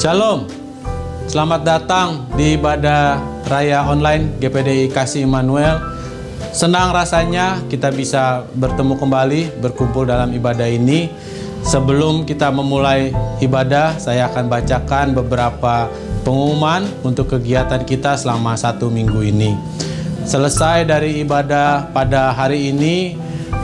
Shalom, selamat datang di ibadah raya online GPDI Kasih Immanuel. Senang rasanya kita bisa bertemu kembali, berkumpul dalam ibadah ini. Sebelum kita memulai ibadah, saya akan bacakan beberapa pengumuman untuk kegiatan kita selama 1 minggu ini. Selesai dari ibadah pada hari ini,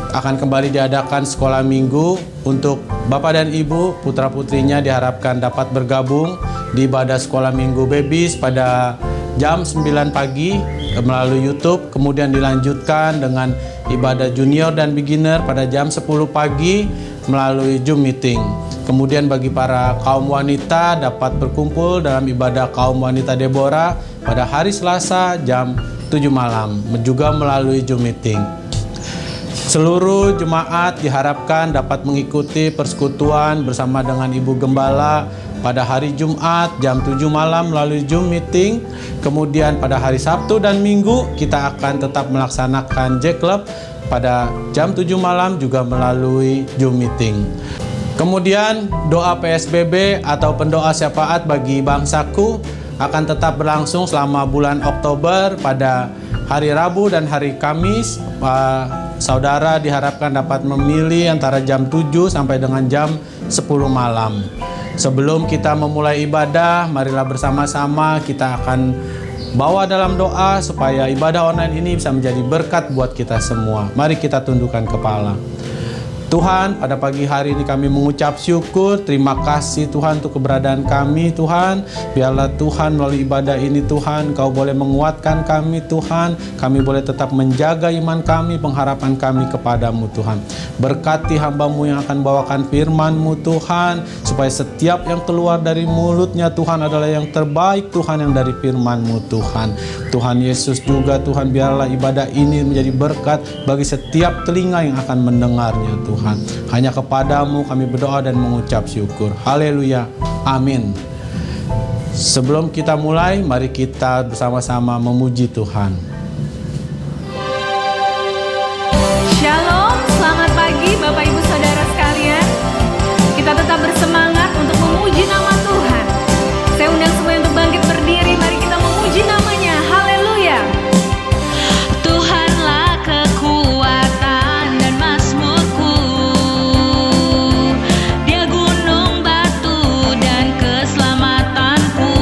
akan kembali diadakan sekolah minggu untuk Bapak dan Ibu, putra-putrinya diharapkan dapat bergabung di ibadah sekolah minggu babies pada jam 9 pagi melalui YouTube, kemudian dilanjutkan dengan ibadah junior dan beginner pada jam 10 pagi melalui Zoom meeting. Kemudian bagi para kaum wanita dapat berkumpul dalam ibadah kaum wanita Deborah pada hari Selasa jam 7 malam, juga melalui Zoom meeting. Seluruh jemaat diharapkan dapat mengikuti persekutuan bersama dengan Ibu Gembala pada hari Jumat jam 7 malam melalui Zoom meeting. Kemudian pada hari Sabtu dan Minggu kita akan tetap melaksanakan J-Club pada jam 7 malam juga melalui Zoom meeting. Kemudian doa PSBB atau pendoa syafaat bagi bangsaku akan tetap berlangsung selama bulan Oktober pada hari Rabu dan hari Kamis. Saudara diharapkan dapat memilih antara jam 7 sampai dengan jam 10 malam. Sebelum kita memulai ibadah, marilah bersama-sama kita akan bawa dalam doa supaya ibadah online ini bisa menjadi berkat buat kita semua. Mari kita tundukkan kepala. Tuhan, pada pagi hari ini kami mengucap syukur, terima kasih Tuhan untuk keberadaan kami Tuhan. Biarlah Tuhan melalui ibadah ini Tuhan, Kau boleh menguatkan kami Tuhan. Kami boleh tetap menjaga iman kami, pengharapan kami kepadamu Tuhan. Berkati hamba-Mu yang akan bawakan firman-Mu Tuhan, supaya setiap yang keluar dari mulutnya Tuhan adalah yang terbaik Tuhan, yang dari firman-Mu Tuhan. Tuhan Yesus juga Tuhan, biarlah ibadah ini menjadi berkat bagi setiap telinga yang akan mendengarnya Tuhan. Hanya kepadamu kami berdoa dan mengucap syukur. Haleluya. Amin. Sebelum kita mulai, mari kita bersama-sama memuji Tuhan. Shalom, selamat pagi Bapak Ibu Saudara sekalian. Kita tetap bersemangat untuk memuji nama Tuhan. Saya undang semua untuk bangkit berdiri, mari kita memuji namanya. Haleluya. Tuhanlah kekuatan dan mazmurku. Dia gunung batu dan keselamatanku.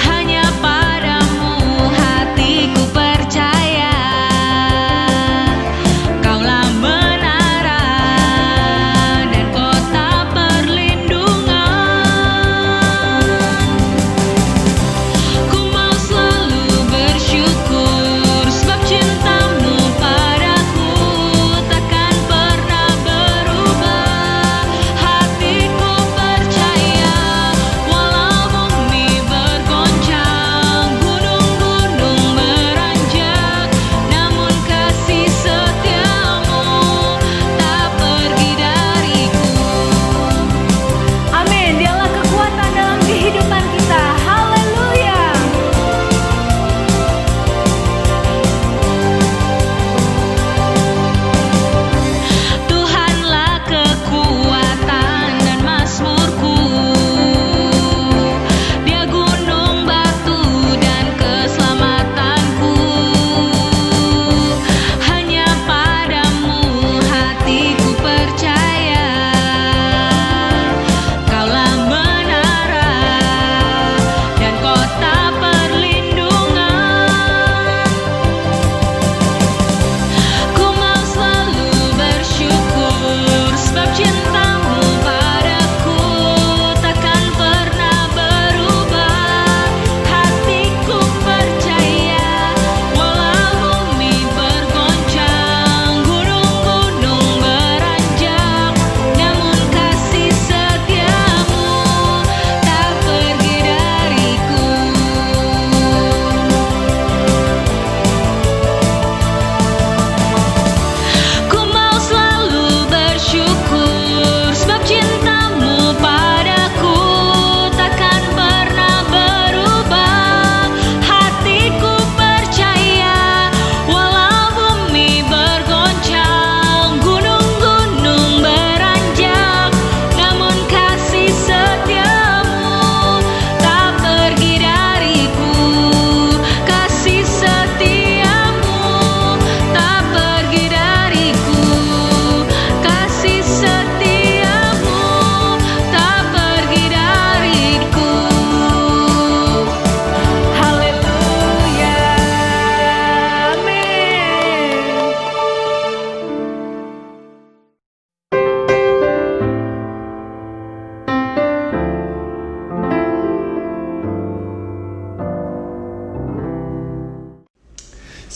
Hanya padamu hatiku percaya. Kaulah menara dan kota perlindungan.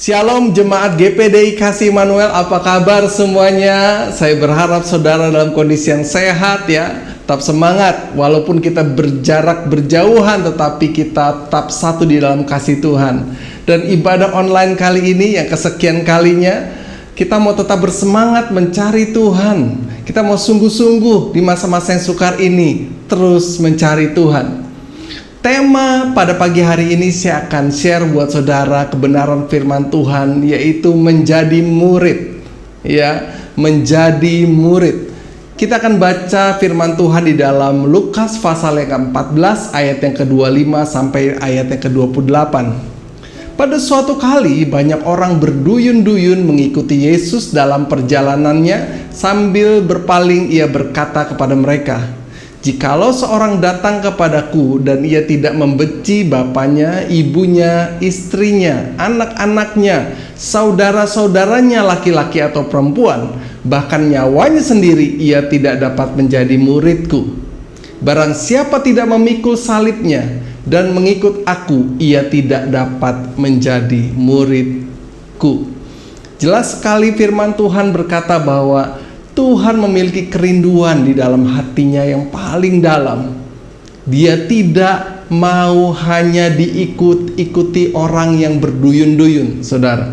Shalom jemaat GPDI Kasih Immanuel, apa kabar semuanya? Saya berharap saudara dalam kondisi yang sehat ya. Tetap semangat, walaupun kita berjarak berjauhan, tetapi kita tetap satu di dalam kasih Tuhan. Dan ibadah online kali ini yang kesekian kalinya, kita mau tetap bersemangat mencari Tuhan. Kita mau sungguh-sungguh di masa-masa yang sukar ini, terus mencari Tuhan. Tema pada pagi hari ini saya akan share buat saudara kebenaran firman Tuhan, yaitu menjadi murid. Ya, menjadi murid. Kita akan baca firman Tuhan di dalam Lukas pasal yang ke-14 ayat yang ke-25 sampai ayat yang ke-28. Pada suatu kali banyak orang berduyun-duyun mengikuti Yesus dalam perjalanannya. Sambil berpaling ia berkata kepada mereka, "Jikalau seorang datang kepadaku dan ia tidak membenci bapaknya, ibunya, istrinya, anak-anaknya, saudara-saudaranya laki-laki atau perempuan, bahkan nyawanya sendiri, ia tidak dapat menjadi muridku. Barang siapa tidak memikul salibnya dan mengikut aku, ia tidak dapat menjadi muridku." Jelas sekali firman Tuhan berkata bahwa Tuhan memiliki kerinduan di dalam hatinya yang paling dalam. Dia tidak mau hanya diikuti orang yang berduyun-duyun, saudara.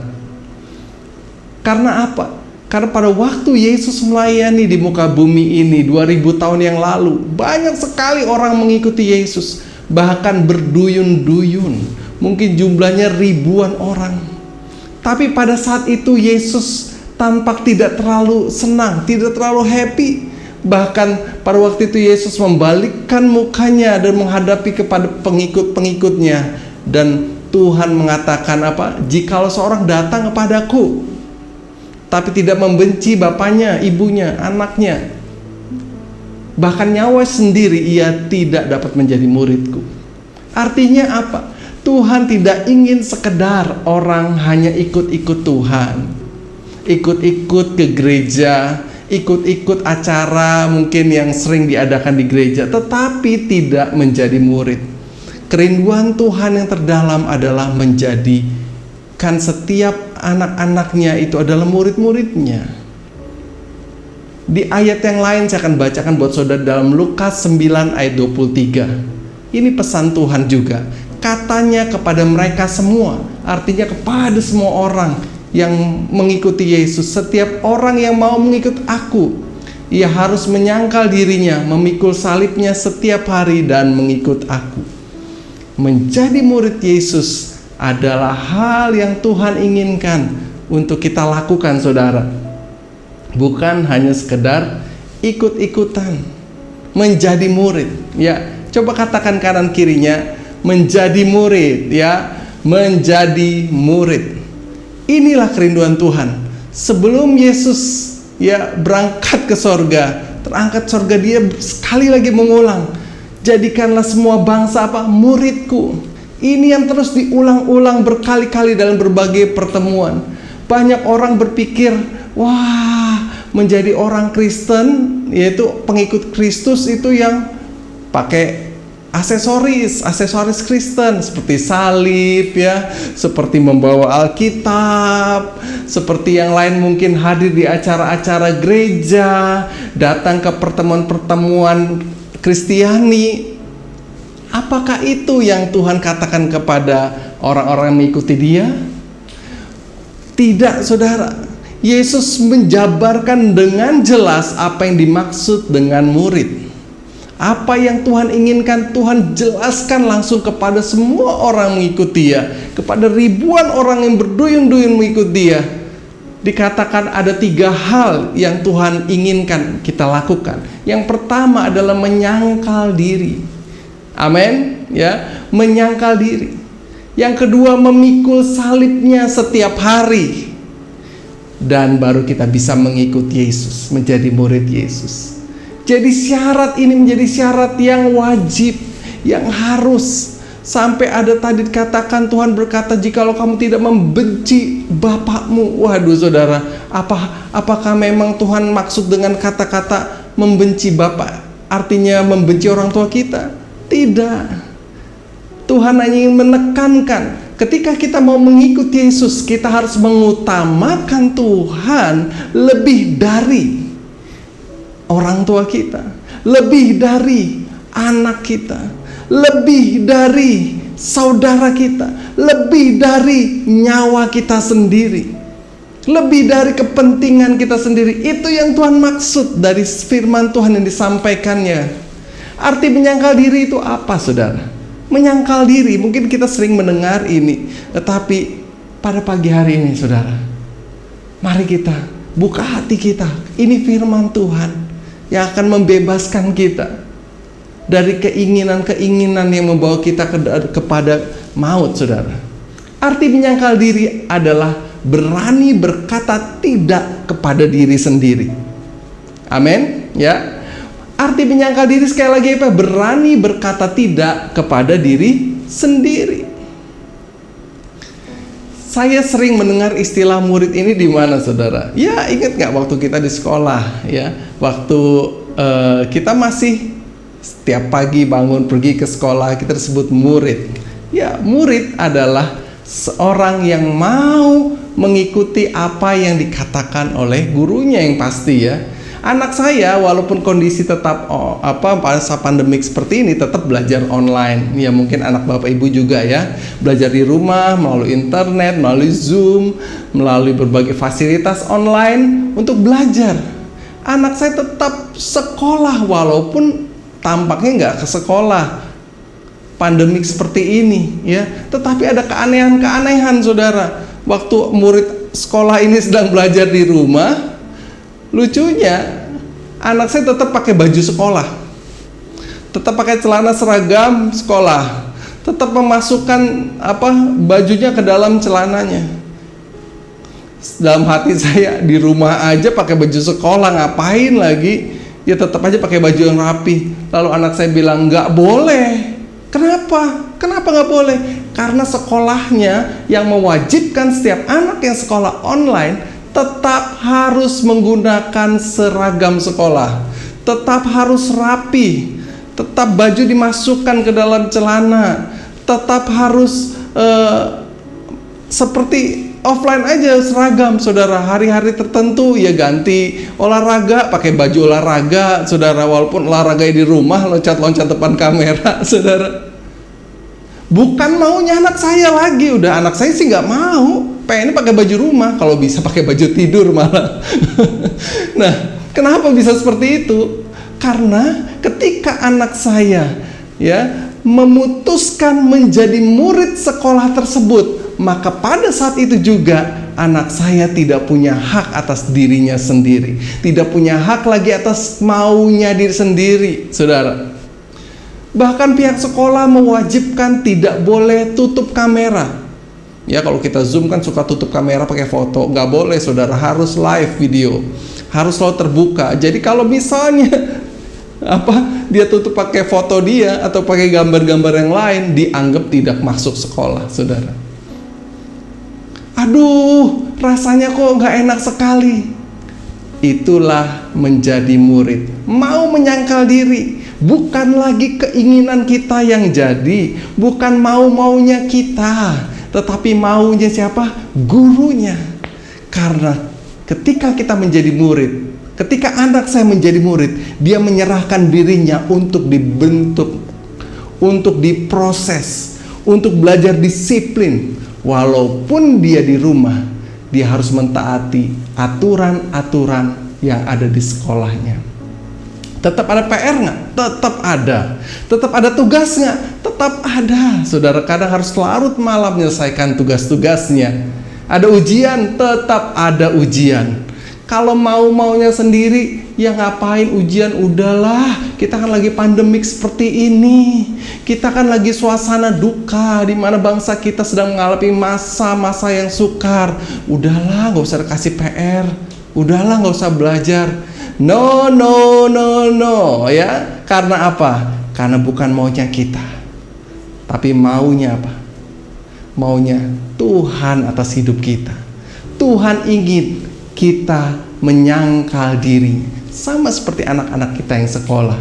Karena apa? Karena pada waktu Yesus melayani di muka bumi ini 2000 tahun yang lalu, banyak sekali orang mengikuti Yesus, bahkan berduyun-duyun. Mungkin jumlahnya ribuan orang. Tapi pada saat itu Yesus tampak tidak terlalu senang, tidak terlalu happy. Bahkan pada waktu itu Yesus membalikkan mukanya dan menghadapi kepada pengikut-pengikutnya. Dan Tuhan mengatakan apa? "Jikalau seorang datang kepadaku tapi tidak membenci bapaknya, ibunya, anaknya, bahkan nyawa sendiri, ia tidak dapat menjadi muridku." Artinya apa? Tuhan tidak ingin sekedar orang hanya ikut-ikut Tuhan, ikut-ikut ke gereja, ikut-ikut acara mungkin yang sering diadakan di gereja, tetapi tidak menjadi murid. Kerinduan Tuhan yang terdalam adalah menjadikan setiap anak-anaknya itu adalah murid-muridnya. Di ayat yang lain saya akan bacakan buat saudara dalam Lukas 9 ayat 23. Ini pesan Tuhan juga. Katanya kepada mereka semua, artinya kepada semua orang yang mengikuti Yesus, "Setiap orang yang mau mengikut aku, ia harus menyangkal dirinya, memikul salibnya setiap hari dan mengikut aku." Menjadi murid Yesus adalah hal yang Tuhan inginkan untuk kita lakukan, saudara. Bukan hanya sekedar ikut-ikutan. Menjadi murid, ya. Coba katakan kanan kirinya, menjadi murid, ya. Menjadi murid. Inilah kerinduan Tuhan. Sebelum Yesus ya berangkat ke sorga, terangkat sorga, dia sekali lagi mengulang, "Jadikanlah semua bangsa apa? Muridku." Ini yang terus diulang-ulang berkali-kali dalam berbagai pertemuan. Banyak orang berpikir, wah, menjadi orang Kristen, yaitu pengikut Kristus, itu yang pakai aksesoris Kristen seperti salib, ya, seperti membawa Alkitab, seperti yang lain mungkin hadir di acara-acara gereja, datang ke pertemuan-pertemuan Kristiani. Apakah itu yang Tuhan katakan kepada orang-orang yang mengikuti Dia? Tidak, saudara. Yesus menjabarkan dengan jelas apa yang dimaksud dengan murid. Apa yang Tuhan inginkan, Tuhan jelaskan langsung kepada semua orang mengikuti Dia, kepada ribuan orang yang berduyun-duyun mengikuti Dia. Dikatakan ada 3 hal yang Tuhan inginkan kita lakukan. Yang pertama adalah menyangkal diri. Amin, ya, menyangkal diri. Yang kedua, memikul salibnya setiap hari. Dan baru kita bisa mengikuti Yesus, menjadi murid Yesus. Jadi syarat ini menjadi syarat yang wajib, yang harus. Sampai ada tadi dikatakan, Tuhan berkata, "Jikalau kamu tidak membenci bapakmu." Waduh, saudara, apakah memang Tuhan maksud dengan kata-kata membenci bapak artinya membenci orang tua kita? Tidak. Tuhan hanya ingin menekankan, ketika kita mau mengikuti Yesus, kita harus mengutamakan Tuhan lebih dari orang tua kita, lebih dari anak kita, lebih dari saudara kita, lebih dari nyawa kita sendiri, lebih dari kepentingan kita sendiri. Itu yang Tuhan maksud dari firman Tuhan yang disampaikannya. Arti menyangkal diri itu apa, saudara? Menyangkal diri, mungkin kita sering mendengar ini, tetapi pada pagi hari ini, saudara, mari kita buka hati kita. Ini firman Tuhan yang akan membebaskan kita dari keinginan-keinginan yang membawa kita kepada maut, saudara. Arti menyangkal diri adalah berani berkata tidak kepada diri sendiri. Amin, ya. Arti menyangkal diri sekali lagi apa? Berani berkata tidak kepada diri sendiri. Saya sering mendengar istilah murid ini di mana, saudara? Ya, ingat nggak waktu kita di sekolah, ya? Waktu kita masih setiap pagi bangun pergi ke sekolah, kita disebut murid. Ya, murid adalah seorang yang mau mengikuti apa yang dikatakan oleh gurunya yang pasti, ya. Anak saya walaupun kondisi tetap masa pandemik seperti ini tetap belajar online. Ya mungkin anak Bapak Ibu juga ya, belajar di rumah melalui internet, melalui Zoom, melalui berbagai fasilitas online untuk belajar. Anak saya tetap sekolah walaupun tampaknya nggak ke sekolah pandemik seperti ini ya. Tetapi ada keanehan-keanehan, saudara. Waktu murid sekolah ini sedang belajar di rumah, lucunya anak saya tetap pakai baju sekolah, tetap pakai celana seragam sekolah, tetap memasukkan bajunya ke dalam celananya. Dalam hati saya, di rumah aja pakai baju sekolah, ngapain lagi? Ya tetap aja pakai baju yang rapi. Lalu anak saya bilang nggak boleh. Kenapa? Kenapa nggak boleh? Karena sekolahnya yang mewajibkan setiap anak yang sekolah online tetap harus menggunakan seragam sekolah, tetap harus rapi, tetap baju dimasukkan ke dalam celana, tetap harus seperti offline aja seragam, saudara. Hari-hari tertentu ya ganti olahraga, pakai baju olahraga, saudara. Walaupun olahraga di rumah, loncat-loncat depan kamera, saudara. Bukan maunya anak saya lagi, udah anak saya sih nggak mau, pengennya pakai baju rumah, kalau bisa pakai baju tidur malah. Nah, kenapa bisa seperti itu? Karena ketika anak saya ya memutuskan menjadi murid sekolah tersebut, maka pada saat itu juga anak saya tidak punya hak atas dirinya sendiri, tidak punya hak lagi atas maunya diri sendiri, saudara. Bahkan pihak sekolah mewajibkan tidak boleh tutup kamera. Ya kalau kita Zoom kan suka tutup kamera pakai foto, nggak boleh, saudara, harus live video, harus selalu terbuka. Jadi kalau misalnya dia tutup pakai foto dia atau pakai gambar-gambar yang lain, dianggap tidak masuk sekolah, saudara. Aduh, rasanya kok nggak enak sekali. Itulah menjadi murid, mau menyangkal diri. Bukan lagi keinginan kita yang jadi, bukan mau-maunya kita, tetapi maunya siapa? Gurunya. Karena ketika kita menjadi murid, ketika anak saya menjadi murid, dia menyerahkan dirinya untuk dibentuk, untuk diproses, untuk belajar disiplin. Walaupun dia di rumah, dia harus mentaati aturan-aturan yang ada di sekolahnya. Tetap ada PR nggak? Tetap ada. Tetap ada tugas nggak? Tetap ada. Saudara kadang harus larut malam menyelesaikan tugas-tugasnya. Ada ujian, tetap ada ujian. Kalau mau-maunya sendiri, ya ngapain ujian? Udahlah, kita kan lagi pandemik seperti ini. Kita kan lagi suasana duka, di mana bangsa kita sedang mengalami masa-masa yang sukar. Udahlah, nggak usah kasih PR. Udahlah, nggak usah belajar. No, ya. Karena apa? Karena bukan maunya kita, tapi maunya apa? Maunya Tuhan atas hidup kita. Tuhan ingin kita menyangkal diri, sama seperti anak-anak kita yang sekolah.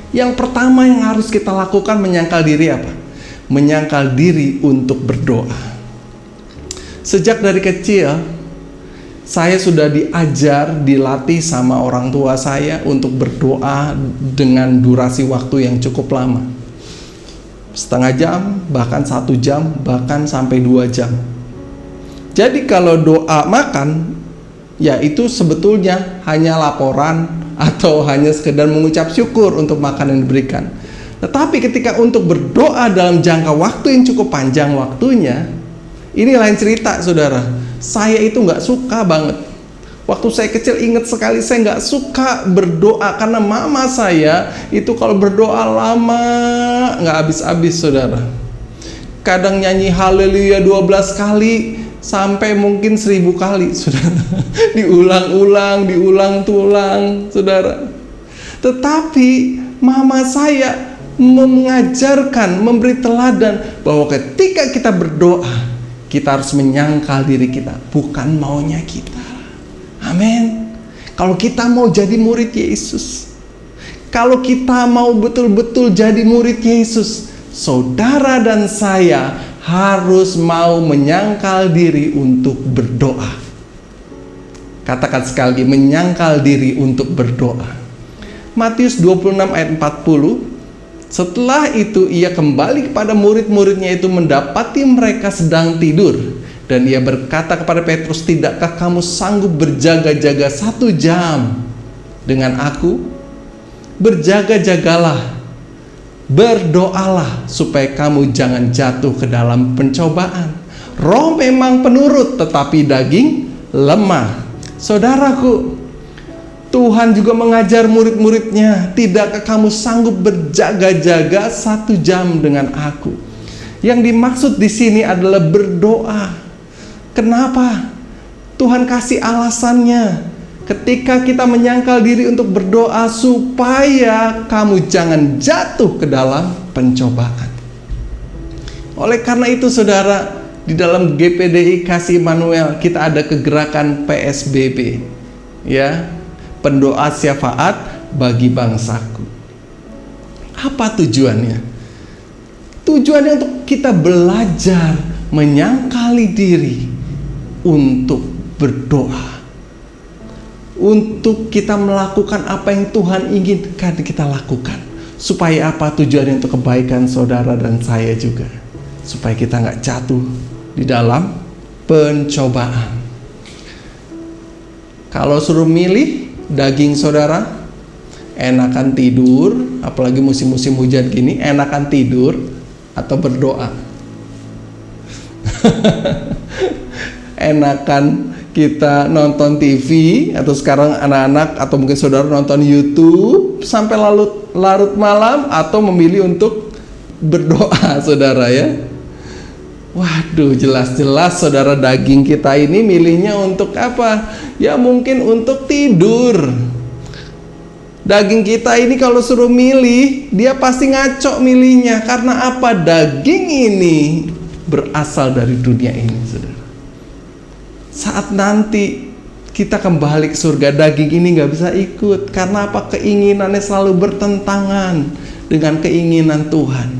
Yang pertama yang harus kita lakukan menyangkal diri apa? menyangkal diri untuk berdoa. Sejak dari kecil, saya sudah dilatih sama orang tua saya untuk berdoa dengan durasi waktu yang cukup lama. Setengah jam, bahkan 1 jam, bahkan sampai 2 jam. Jadi kalau doa makan, ya itu sebetulnya hanya laporan atau hanya sekedar mengucap syukur untuk makan yang diberikan. Tetapi ketika untuk berdoa dalam jangka waktu yang cukup panjang waktunya, ini lain cerita, saudara. Saya itu nggak suka banget. Waktu saya kecil ingat sekali saya nggak suka berdoa karena mama saya itu kalau berdoa lama nggak habis-habis, saudara. Kadang nyanyi haleluya 12 kali sampai mungkin 1000 kali, saudara. diulang tulang, saudara. Tetapi mama saya mengajarkan, memberi teladan bahwa ketika kita berdoa, kita harus menyangkal diri kita, bukan maunya kita. Amin. Kalau kita mau jadi murid Yesus, kalau kita mau betul-betul jadi murid Yesus, saudara dan saya harus mau menyangkal diri untuk berdoa. Katakan sekali lagi, menyangkal diri untuk berdoa. Matius 26 ayat 40. Setelah itu ia kembali kepada murid-muridnya itu mendapati mereka sedang tidur. Dan ia berkata kepada Petrus, tidakkah kamu sanggup berjaga-jaga 1 jam dengan aku? Berjaga-jagalah, berdoalah supaya kamu jangan jatuh ke dalam pencobaan. Roh memang penurut, tetapi daging lemah. Saudaraku, Tuhan juga mengajar murid-muridnya, tidakkah kamu sanggup berjaga-jaga 1 jam dengan aku? Yang dimaksud di sini adalah berdoa. Kenapa? Tuhan kasih alasannya. Ketika kita menyangkal diri untuk berdoa supaya kamu jangan jatuh ke dalam pencobaan. Oleh karena itu, saudara, di dalam GPDI Kasih Immanuel kita ada kegerakan PSBB, ya, pendoa syafaat bagi bangsaku. Apa tujuannya? Tujuannya untuk kita belajar menyangkali diri untuk berdoa, untuk kita melakukan apa yang Tuhan inginkan kita lakukan. Supaya apa? Tujuannya untuk kebaikan saudara dan saya juga, supaya kita nggak jatuh di dalam pencobaan. Kalau suruh milih daging, saudara, enakan tidur, apalagi musim-musim hujan gini, enakan tidur atau berdoa? Enakan kita nonton TV, atau sekarang anak-anak atau mungkin saudara nonton YouTube sampai larut malam, atau memilih untuk berdoa, saudara, ya? Waduh, jelas-jelas saudara, daging kita ini milihnya untuk apa? Ya mungkin untuk tidur. Daging kita ini kalau suruh milih, dia pasti ngaco milihnya. Karena apa? Daging ini berasal dari dunia ini, saudara. Saat nanti kita kembali ke surga, daging ini gak bisa ikut. Karena apa? Keinginannya selalu bertentangan dengan keinginan Tuhan.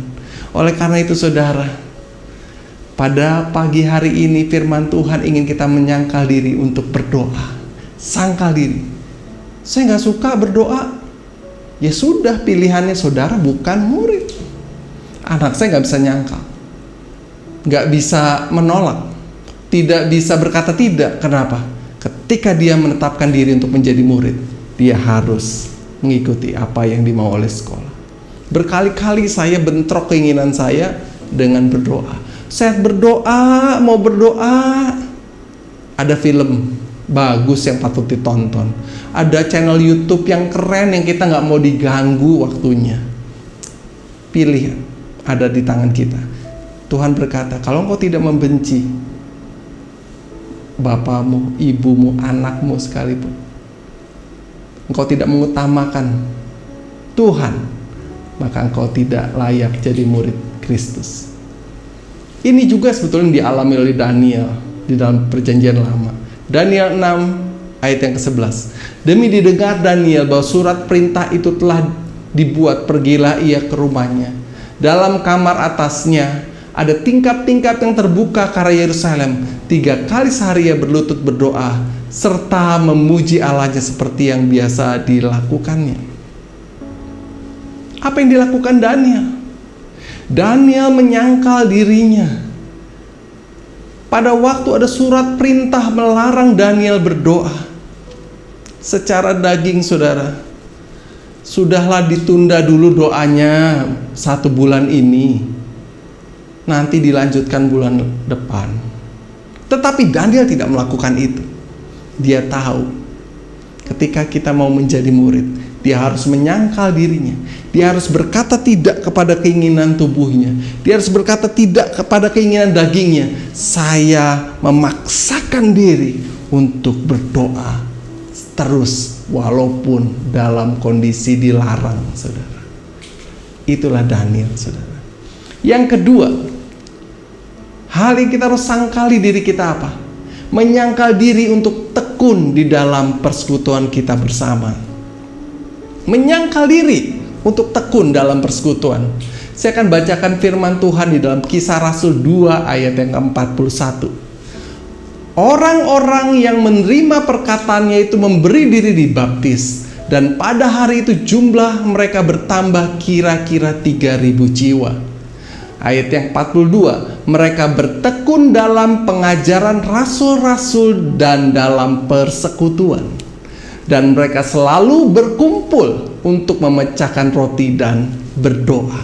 Oleh karena itu, saudara, pada pagi hari ini firman Tuhan ingin kita menyangkal diri untuk berdoa. Sangkal diri. Saya gak suka berdoa. Ya sudah, pilihannya saudara, bukan murid. Anak saya gak bisa nyangkal, gak bisa menolak, tidak bisa berkata tidak. Kenapa? Ketika dia menetapkan diri untuk menjadi murid, dia harus mengikuti apa yang dimau oleh sekolah. Berkali-kali saya bentrok keinginan saya dengan berdoa. Saya berdoa, mau berdoa, ada film bagus yang patut ditonton, ada channel YouTube yang keren yang kita nggak mau diganggu waktunya. Pilih, ada di tangan kita. Tuhan berkata, kalau engkau tidak membenci bapamu, ibumu, anakmu sekalipun, engkau tidak mengutamakan Tuhan, maka engkau tidak layak jadi murid Kristus. Ini juga sebetulnya dialami oleh Daniel di dalam perjanjian lama. Daniel 6 ayat yang ke-11. Demi didengar Daniel bahwa surat perintah itu telah dibuat, pergilah ia ke rumahnya. dalam kamar atasnya ada tingkap-tingkap yang terbuka ke arah Yerusalem. 3 kali sehari ia berlutut berdoa serta memuji Allahnya seperti yang biasa dilakukannya. Apa yang dilakukan Daniel? Daniel menyangkal dirinya. Pada waktu ada surat perintah melarang Daniel berdoa secara daging, saudara, sudahlah ditunda dulu doanya 1 bulan ini, nanti dilanjutkan bulan depan. Tetapi Daniel tidak melakukan itu. Dia tahu ketika kita mau menjadi murid, dia harus menyangkal dirinya. Dia harus berkata tidak kepada keinginan tubuhnya. Dia harus berkata tidak kepada keinginan dagingnya. Saya memaksakan diri untuk berdoa terus walaupun dalam kondisi dilarang, saudara. Itulah Daniel, saudara. Yang kedua, hal yang kita harus sangkali diri kita apa? Menyangkal diri untuk tekun di dalam persekutuan kita bersama. Menyangkal diri untuk tekun dalam persekutuan. Saya akan bacakan firman Tuhan di dalam Kisah Rasul 2 ayat yang ke-41. Orang-orang yang menerima perkataannya itu memberi diri dibaptis, dan pada hari itu jumlah mereka bertambah kira-kira 3.000 jiwa. Ayat yang 42, mereka bertekun dalam pengajaran rasul-rasul dan dalam persekutuan, dan mereka selalu berkumpul untuk memecahkan roti dan berdoa.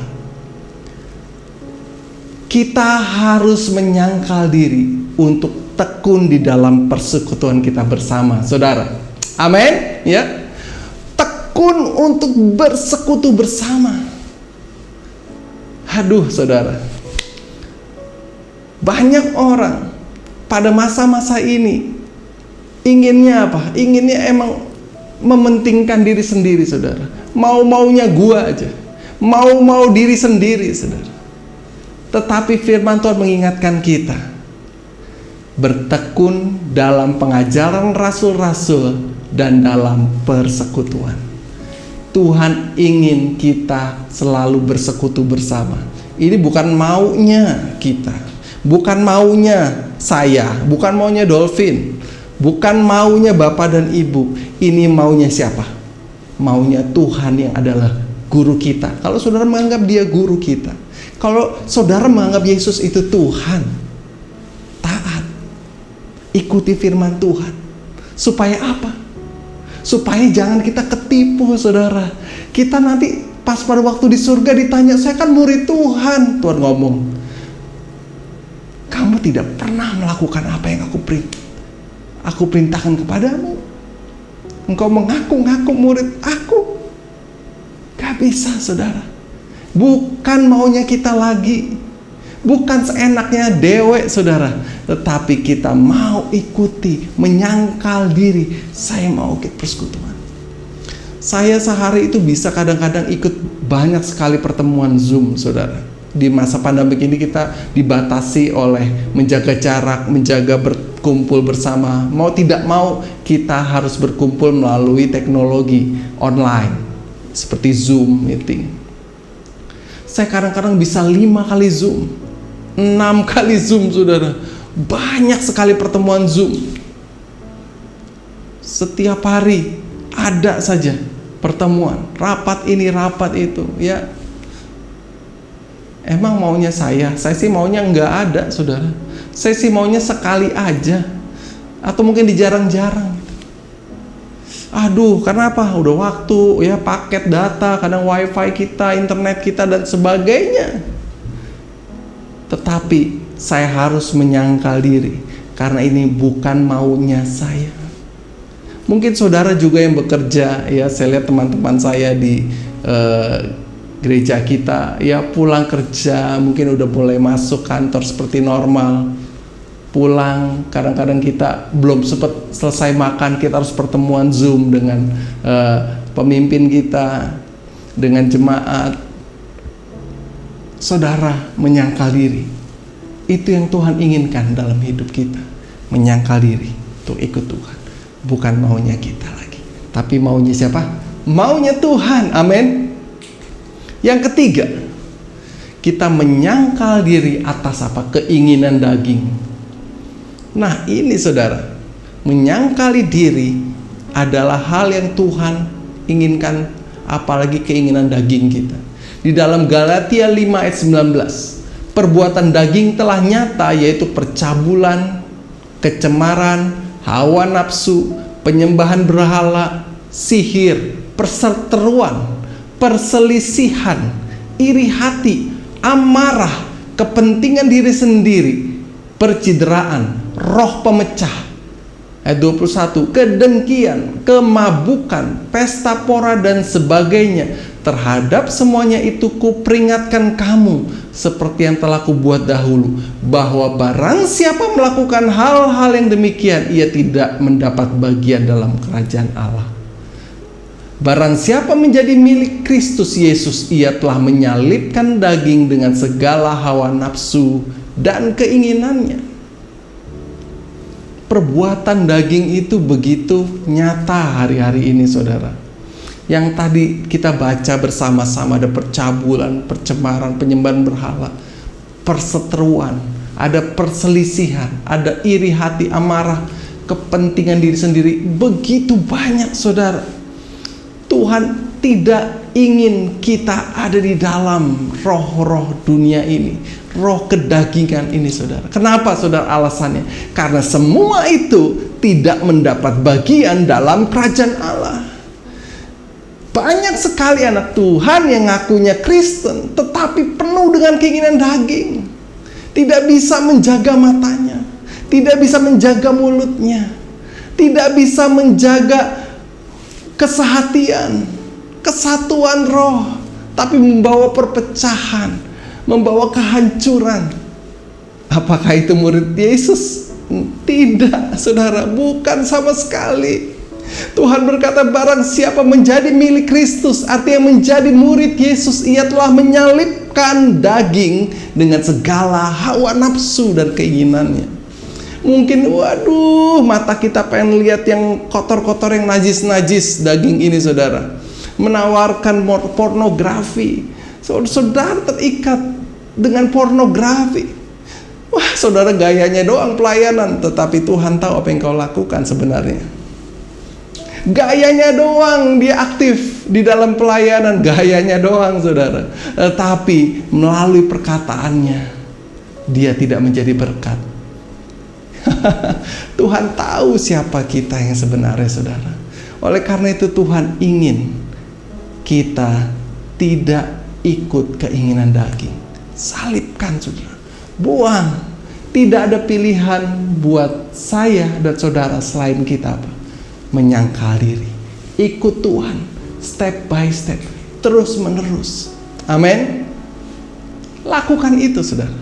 Kita harus menyangkal diri untuk tekun di dalam persekutuan kita bersama, saudara. Amin, ya. Tekun untuk bersekutu bersama. Aduh, saudara. Banyak orang pada masa-masa ini inginnya apa? Inginnya emang mementingkan diri sendiri, saudara. Mau-maunya gua aja. Mau-mau diri sendiri, saudara. Tetapi firman Tuhan mengingatkan kita bertekun dalam pengajaran rasul-rasul dan dalam persekutuan. Tuhan ingin kita selalu bersekutu bersama. Ini bukan maunya kita, bukan maunya saya, bukan maunya Dolphin, bukan maunya Bapak dan Ibu. Ini maunya siapa? Maunya Tuhan yang adalah guru kita. Kalau saudara menganggap dia guru kita, kalau saudara menganggap Yesus itu Tuhan, taat, ikuti firman Tuhan. Supaya apa? Supaya jangan kita ketipu, saudara. Kita nanti pas pada waktu di surga ditanya, saya kan murid Tuhan. Tuhan ngomong, kamu tidak pernah melakukan apa yang aku perintahkan kepadamu. Engkau mengaku-ngaku murid aku. Gak bisa, saudara. Bukan maunya kita lagi, bukan seenaknya dewek, saudara. Tetapi kita mau ikuti, menyangkal diri. Saya mau ikut persekutuan. Saya sehari itu bisa kadang-kadang ikut banyak sekali pertemuan Zoom, saudara. Di masa pandemi ini kita dibatasi oleh menjaga jarak, menjaga berkumpul bersama. Mau tidak mau kita harus berkumpul melalui teknologi online seperti Zoom meeting. Saya kadang-kadang bisa 5 kali Zoom, 6 kali Zoom, saudara. Banyak sekali pertemuan Zoom. Setiap hari ada saja pertemuan, rapat ini, rapat itu, ya. Emang maunya saya sih maunya nggak ada, saudara. Saya sih maunya sekali aja, atau mungkin dijarang-jarang. Aduh, karena apa? Udah waktu, ya, paket data, kadang wifi kita, internet kita, dan sebagainya. Tetapi saya harus menyangkal diri, karena ini bukan maunya saya. Mungkin saudara juga yang bekerja, ya, saya lihat teman-teman saya di gereja kita, ya, pulang kerja, mungkin udah mulai masuk kantor seperti normal. Pulang, kadang-kadang kita belum sempat selesai makan, kita harus pertemuan Zoom dengan pemimpin kita, dengan jemaat. Saudara menyangkal diri, itu yang Tuhan inginkan dalam hidup kita. Menyangkal diri untuk ikut Tuhan, bukan maunya kita lagi, tapi maunya siapa? Maunya Tuhan. Amin. Yang ketiga, kita menyangkal diri atas apa? Keinginan daging. Nah ini saudara, menyangkali diri adalah hal yang Tuhan inginkan, apalagi keinginan daging kita. Di dalam Galatia 5 ayat 19, perbuatan daging telah nyata, yaitu percabulan, kecemaran, hawa nafsu, penyembahan berhala, sihir, perseteruan, perselisihan, iri hati, amarah, kepentingan diri sendiri, percideraan, roh pemecah. Ayat 21, kedengkian, kemabukan, pesta pora dan sebagainya. Terhadap semuanya itu kuperingatkan kamu, seperti yang telah kubuat dahulu, bahwa barang siapa melakukan hal-hal yang demikian, ia tidak mendapat bagian dalam kerajaan Allah. Barang siapa menjadi milik Kristus Yesus, ia telah menyalibkan daging dengan segala hawa nafsu dan keinginannya. Perbuatan daging itu begitu nyata hari-hari ini saudara. Yang tadi kita baca bersama-sama, ada percabulan, percemaran, penyembahan berhala, perseteruan, ada perselisihan, ada iri hati, amarah, kepentingan diri sendiri. Begitu banyak saudara. Tuhan tidak ingin kita ada di dalam roh-roh dunia ini, roh kedagingan ini saudara. Kenapa saudara alasannya? Karena semua itu tidak mendapat bagian dalam kerajaan Allah. Banyak sekali anak Tuhan yang ngakunya Kristen tetapi penuh dengan keinginan daging. Tidak bisa menjaga matanya, tidak bisa menjaga mulutnya, tidak bisa menjaga kesehatian, kesatuan roh, tapi membawa perpecahan, membawa kehancuran. Apakah itu murid Yesus? Tidak, saudara, bukan sama sekali. Tuhan berkata, barang siapa menjadi milik Kristus, artinya menjadi murid Yesus, ia telah menyalibkan daging dengan segala hawa nafsu dan keinginannya. Mungkin waduh, mata kita pengen lihat yang kotor-kotor, yang najis-najis daging ini saudara. Menawarkan pornografi. Saudara terikat dengan pornografi. Wah saudara, gayanya doang pelayanan, tetapi Tuhan tahu apa yang kau lakukan sebenarnya. Gayanya doang dia aktif di dalam pelayanan, gayanya doang saudara. Tetapi melalui perkataannya dia tidak menjadi berkat. Tuhan tahu siapa kita yang sebenarnya saudara. Oleh karena itu Tuhan ingin kita tidak ikut keinginan daging. Salibkan saudara, buang. Tidak ada pilihan buat saya dan saudara selain kita apa? Menyangkal diri, ikut Tuhan step by step, terus menerus. Amin. Lakukan itu saudara,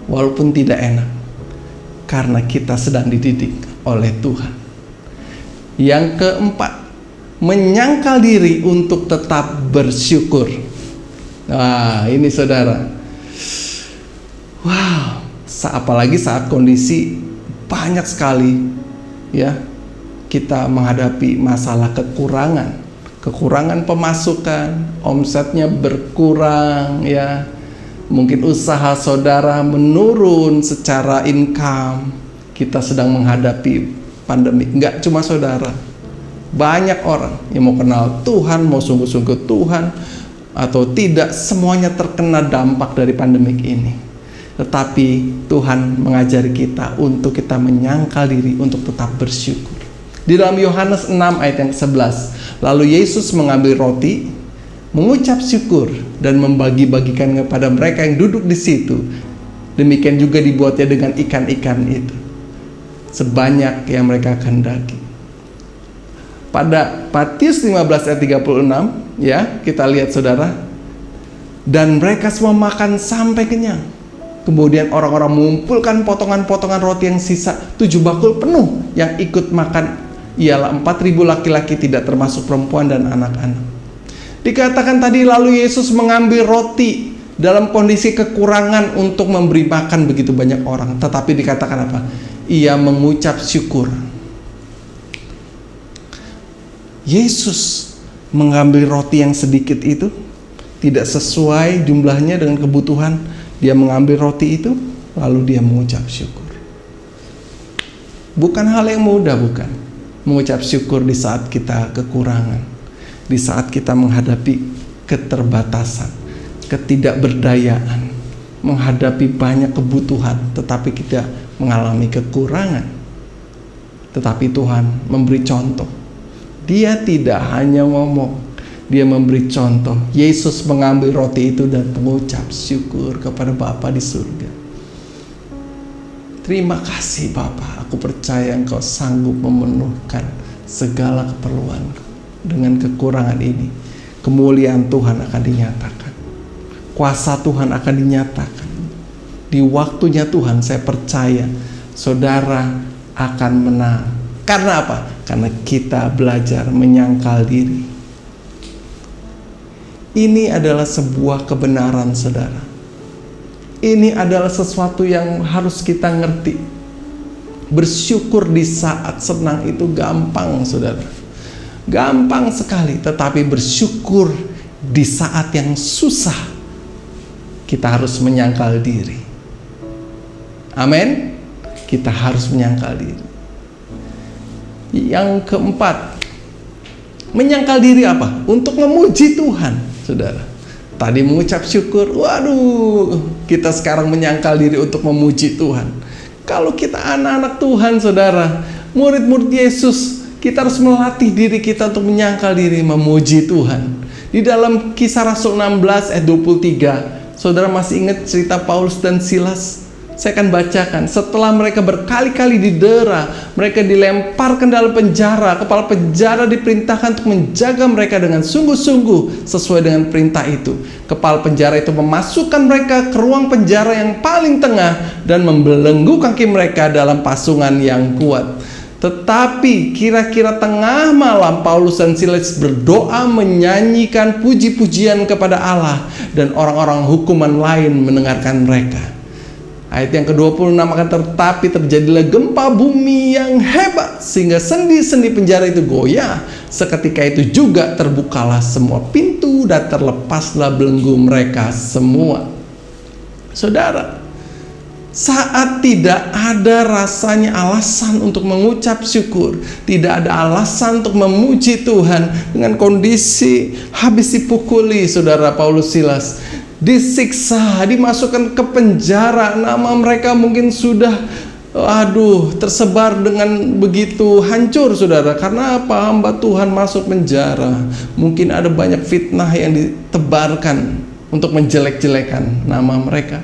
walaupun tidak enak, karena kita sedang dididik oleh Tuhan. Yang keempat, menyangkal diri untuk tetap bersyukur. Nah ini saudara, wow, apalagi saat kondisi banyak sekali ya, kita menghadapi masalah kekurangan pemasukan, omsetnya berkurang ya. Mungkin usaha saudara menurun secara income. Kita sedang menghadapi pandemi. Enggak cuma saudara, banyak orang yang mau kenal Tuhan, mau sungguh-sungguh Tuhan atau tidak, semuanya terkena dampak dari pandemik ini. Tetapi Tuhan mengajari kita untuk kita menyangkal diri untuk tetap bersyukur. Di dalam Yohanes 6 ayat yang ke-11, lalu Yesus mengambil roti, mengucap syukur dan membagi-bagikan kepada mereka yang duduk di situ. Demikian juga dibuatnya dengan ikan-ikan itu, sebanyak yang mereka kehendaki. Pada Matius 15 ayat 36 ya, kita lihat saudara, dan mereka semua makan sampai kenyang. Kemudian orang-orang mengumpulkan potongan-potongan roti yang sisa 7 bakul penuh. Yang ikut makan ialah 4.000 laki-laki, tidak termasuk perempuan dan anak-anak. Dikatakan tadi lalu Yesus mengambil roti dalam kondisi kekurangan untuk memberi makan begitu banyak orang. Tetapi dikatakan apa? Ia mengucap syukur. Yesus mengambil roti yang sedikit itu tidak sesuai jumlahnya dengan kebutuhan, dia mengambil roti itu, lalu dia mengucap syukur. Bukan hal yang mudah, bukan? Mengucap syukur di saat kita kekurangan, di saat kita menghadapi keterbatasan, ketidakberdayaan, menghadapi banyak kebutuhan, tetapi kita mengalami kekurangan. Tetapi Tuhan memberi contoh. Dia tidak hanya ngomong, dia memberi contoh. Yesus mengambil roti itu dan mengucap syukur kepada Bapa di surga. Terima kasih Bapa, aku percaya Engkau sanggup memenuhkan segala keperluanku. Dengan kekurangan ini, kemuliaan Tuhan akan dinyatakan. Kuasa Tuhan akan dinyatakan. Di waktunya Tuhan, saya percaya saudara akan menang. Karena apa? Karena kita belajar menyangkal diri. Ini adalah sebuah kebenaran, saudara. Ini adalah sesuatu yang harus kita ngerti. Bersyukur di saat senang itu gampang, saudara. Gampang sekali. Tetapi bersyukur di saat yang susah, kita harus menyangkal diri. Amin. Kita harus menyangkal diri. Yang keempat, menyangkal diri apa? Untuk memuji Tuhan, saudara. Tadi mengucap syukur, waduh, kita sekarang menyangkal diri untuk memuji Tuhan. Kalau kita anak-anak Tuhan, saudara, murid-murid Yesus, kita harus melatih diri kita untuk menyangkal diri, memuji Tuhan. Di dalam Kisah Rasul 16 ayat 23, saudara masih ingat cerita Paulus dan Silas? Saya akan bacakan. Setelah mereka berkali-kali didera, mereka dilemparkan dalam penjara. Kepala penjara diperintahkan untuk menjaga mereka dengan sungguh-sungguh sesuai dengan perintah itu. Kepala penjara itu memasukkan mereka ke ruang penjara yang paling tengah dan membelenggu kaki mereka dalam pasungan yang kuat. Tetapi kira-kira tengah malam, Paulus dan Silas berdoa menyanyikan puji-pujian kepada Allah, dan orang-orang hukuman lain mendengarkan mereka. Ayat yang ke-26 akan tetapi terjadilah gempa bumi yang hebat sehingga sendi-sendi penjara itu goyah. Seketika itu juga terbukalah semua pintu dan terlepaslah belenggu mereka semua. Saudara, saat tidak ada rasanya alasan untuk mengucap syukur, tidak ada alasan untuk memuji Tuhan, dengan kondisi habis dipukuli, saudara, Paulus Silas disiksa, dimasukkan ke penjara, nama mereka mungkin sudah tersebar dengan begitu hancur, saudara. Karena apa? Hamba Tuhan masuk penjara, mungkin ada banyak fitnah yang ditebarkan untuk menjelek-jelekan nama mereka.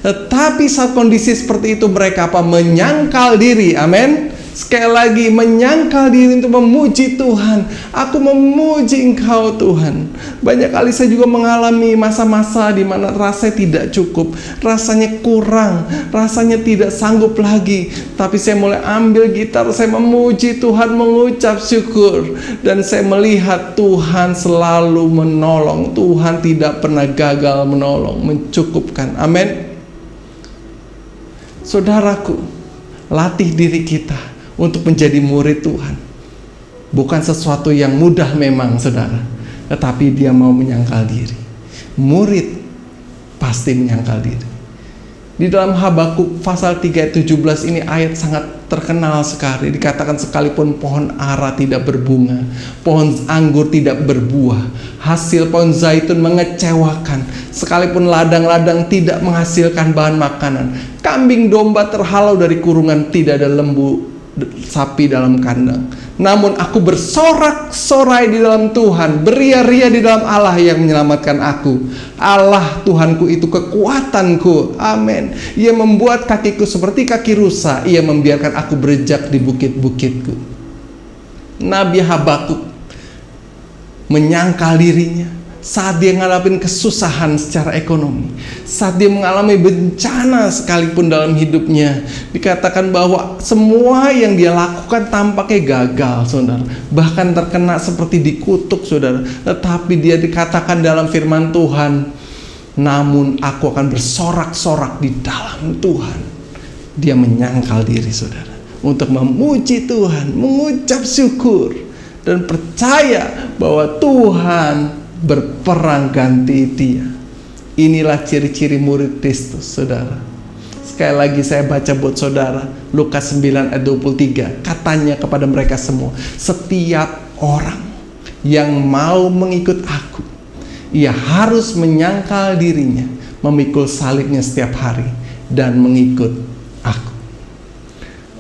Tetapi saat kondisi seperti itu, mereka apa? Menyangkal diri. Amin. Sekali lagi, menyangkal diri untuk memuji Tuhan. Aku memuji Engkau, Tuhan. Banyak kali saya juga mengalami masa-masa di mana rasanya tidak cukup, rasanya kurang, rasanya tidak sanggup lagi. Tapi saya mulai ambil gitar, saya memuji Tuhan, mengucap syukur, dan saya melihat Tuhan selalu menolong. Tuhan tidak pernah gagal menolong, mencukupkan. Amin. Saudaraku, latih diri kita untuk menjadi murid Tuhan. Bukan sesuatu yang mudah memang, saudara, tetapi dia mau menyangkal diri. Murid pasti menyangkal diri. Di dalam Habakuk pasal 3 ayat 17 ini ayat sangat terkenal sekali. Dikatakan sekalipun pohon ara tidak berbunga, pohon anggur tidak berbuah, hasil pohon zaitun mengecewakan, sekalipun ladang-ladang tidak menghasilkan bahan makanan, kambing domba terhalau dari kurungan, tidak ada lembu sapi dalam kandang, namun aku bersorak-sorai di dalam Tuhan, beria-ria di dalam Allah yang menyelamatkan aku. Allah Tuhanku itu kekuatanku. Amin. Ia membuat kakiku seperti kaki rusa, ia membiarkan aku berjejak di bukit-bukitku. Nabi Habakuk menyangkal dirinya saat dia ngadapin kesusahan secara ekonomi, saat dia mengalami bencana sekalipun dalam hidupnya. Dikatakan bahwa semua yang dia lakukan tampaknya gagal, saudara, bahkan terkena seperti dikutuk, saudara. Tetapi dia dikatakan dalam firman Tuhan, namun aku akan bersorak-sorak di dalam Tuhan. Dia menyangkal diri, saudara, untuk memuji Tuhan, mengucap syukur, dan percaya bahwa Tuhan berperang ganti dia. Inilah ciri-ciri murid Kristus, saudara. Sekali lagi saya baca buat saudara, Lukas 9 ayat 23. Katanya kepada mereka semua, setiap orang yang mau mengikut aku, ia harus menyangkal dirinya, memikul salibnya setiap hari, dan mengikut aku.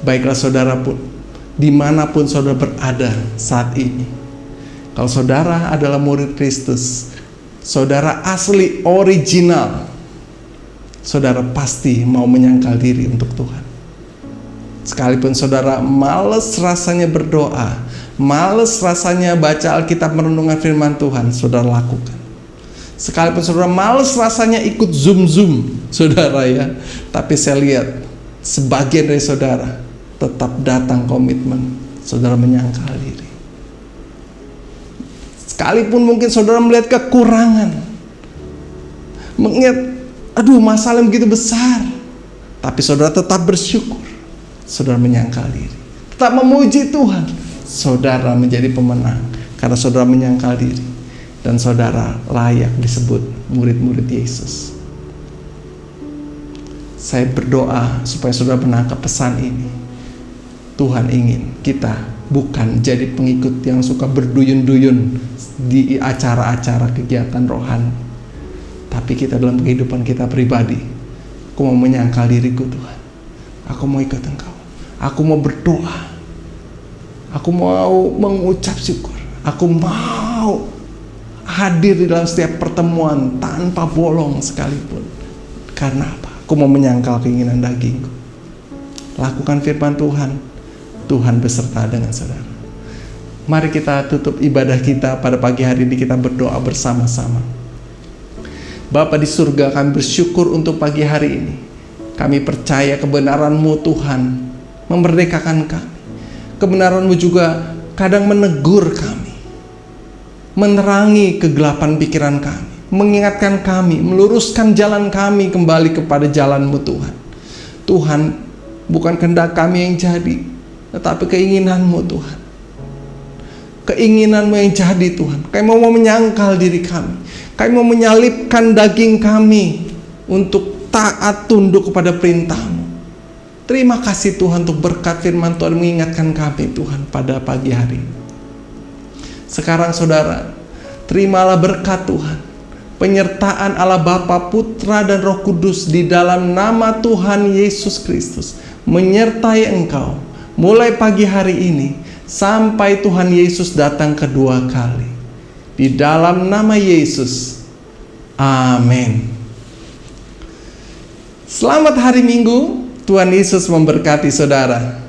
Baiklah saudara pun, dimanapun saudara berada saat ini, kalau saudara adalah murid Kristus, saudara asli original, saudara pasti mau menyangkal diri untuk Tuhan. Sekalipun saudara males rasanya berdoa, males rasanya baca Alkitab merenungkan firman Tuhan, saudara lakukan. Sekalipun saudara males rasanya ikut Zoom, saudara ya, tapi saya lihat sebagian dari saudara tetap datang komitmen, saudara menyangkal diri. Sekalipun mungkin saudara melihat kekurangan, mengingat, aduh masalah yang begitu besar, tapi saudara tetap bersyukur, saudara menyangkal diri, tetap memuji Tuhan, saudara menjadi pemenang karena saudara menyangkal diri, dan saudara layak disebut murid-murid Yesus. Saya berdoa supaya saudara menangkap pesan ini. Tuhan ingin kita bukan jadi pengikut yang suka berduyun-duyun di acara-acara kegiatan rohani, tapi kita dalam kehidupan kita pribadi, aku mau menyangkal diriku Tuhan, aku mau ikut Engkau, aku mau berdoa, aku mau mengucap syukur, aku mau hadir di dalam setiap pertemuan tanpa bolong sekalipun. Karena apa? Aku mau menyangkal keinginan dagingku. Lakukan firman Tuhan, Tuhan beserta dengan saudara. Mari kita tutup ibadah kita pada pagi hari ini, kita berdoa bersama-sama. Bapa di surga, kami bersyukur untuk pagi hari ini. Kami percaya kebenaran-Mu Tuhan memerdekakan kami. Kebenaran-Mu juga kadang menegur kami, menerangi kegelapan pikiran kami, mengingatkan kami, meluruskan jalan kami kembali kepada jalan-Mu Tuhan. Tuhan, bukan kehendak kami yang jadi, tetapi keinginan-Mu Tuhan. Keinginan-Mu yang jadi Tuhan. Kami mau menyangkal diri kami, kami mau menyalipkan daging kami untuk taat tunduk kepada perintah-Mu. Terima kasih Tuhan untuk berkat firman Tuhan mengingatkan kami Tuhan pada pagi hari ini. Sekarang saudara, terimalah berkat Tuhan, penyertaan Allah Bapa, Putra dan Roh Kudus di dalam nama Tuhan Yesus Kristus menyertai engkau mulai pagi hari ini sampai Tuhan Yesus datang kedua kali. Di dalam nama Yesus, amin. Selamat hari Minggu, Tuhan Yesus memberkati saudara.